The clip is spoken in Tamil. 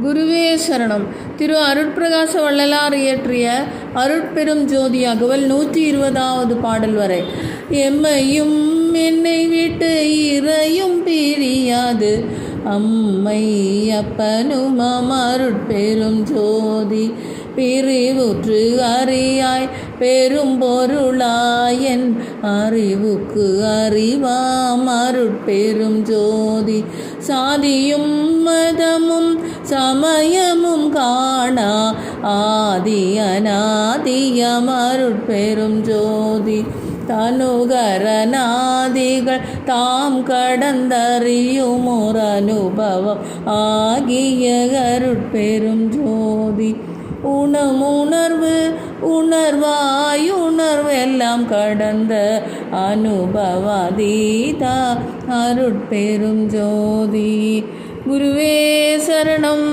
குருவே சரணம். திரு அருட்பிரகாச வள்ளலார் இயற்றிய அருட்பெரும் ஜோதி அகவல் 120வது பாடல் வரை. எம்மையும் என்னை விட்டு இறையும் பிரியாது அம்மை அப்பனும் அருட்பெரும் ஜோதி பிரிவுற்று அறியாய் பெரும் பொருளாயன் அறிவுக்கு அறிவாம் அருட்பெரும் ஜோதி சாதியும் மதமும் சமயமும் காணா ஆதி அநாதியம் அருட்பெரும் ஜோதி தனுகரநாதிகள் தாம் கடந்தறியும் ஒரு அனுபவம் ஆகிய அருட்பெரும் ஜோதி உணர்வு உணர்வெல்லாம் கடந்த அனுபவாதீதா அருட்பெரும் ஜோதி. குருவே சரணம்.